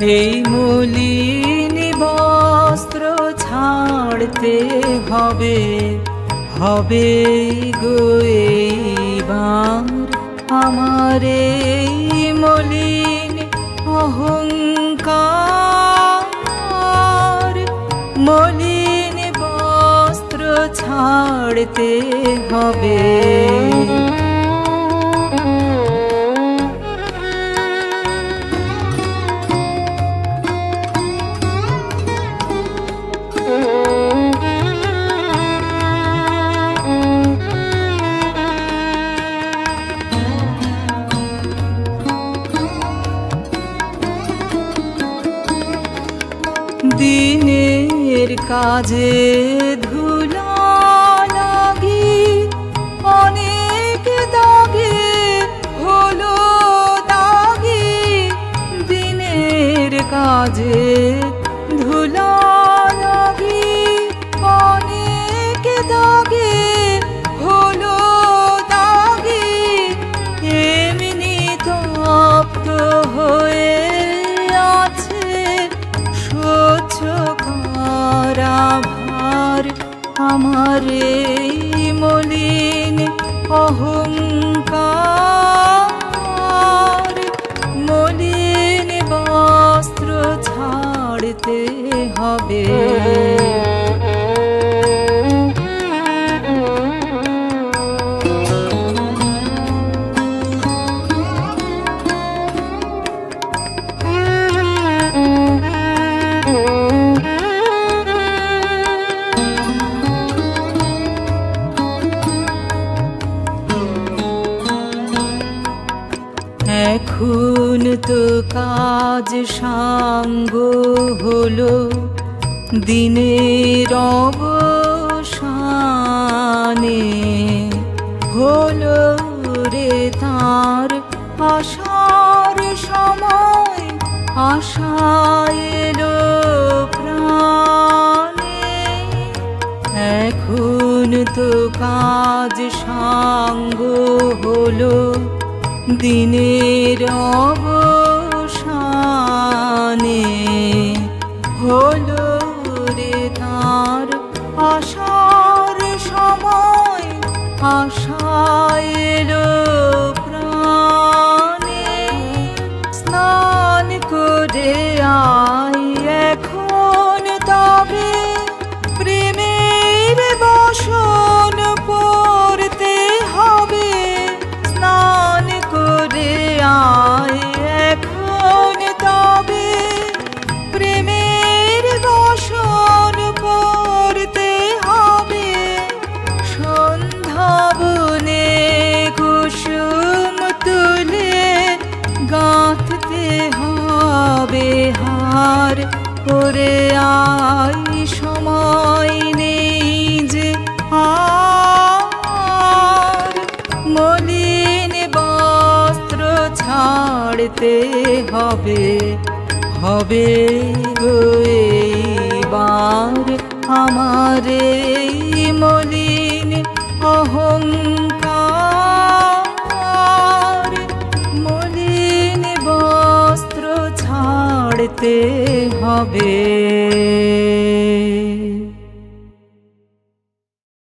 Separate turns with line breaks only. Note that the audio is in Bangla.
এই মলিন বস্ত্র ছাড়তে হবে, হবে গো এইবার আমার এই মলিন অহংকার। মলিন বস্ত্র ছাড়তে হবে। দিনের কাজে ধুলা লাগি অনেক দাগে হলো দাগি। দিনের কাজে ধুলা লাগি অনেক দাগে হলো দাগি। এমনি তপ্ত হয়ে আছে সহ্য করা ভার আমার এই মলিন অহংকার। মলিন বস্ত্র ছাড়তে হবে। এখন তো কাজ সাঙ্গ হলো দিনের অবসানে। হলো রে তার আসার সময়, আশা এলো প্রাণে। এখন তো কাজ সাঙ্গ হলো দিনের অবসানে। হলো রে তার আসার সময়, আশা এলো প্রাণে। স্নান করে আয় এখন তবে প্রেমের বসন পড়তে হবে। স্নান করে আয় এখন তবে প্রেমের বসন পড়তে হবে। সন্ধ্যা বনে কুসুম তুলে গাঁথতে হবে হার। করে আয় সময় নেই যে আর। মলিন বস্ত্র ছাড়তে হবে, হবে গো এইবার আমার এই মলিন অহংকার। মলিন বস্ত্র ছাড়তে হবে।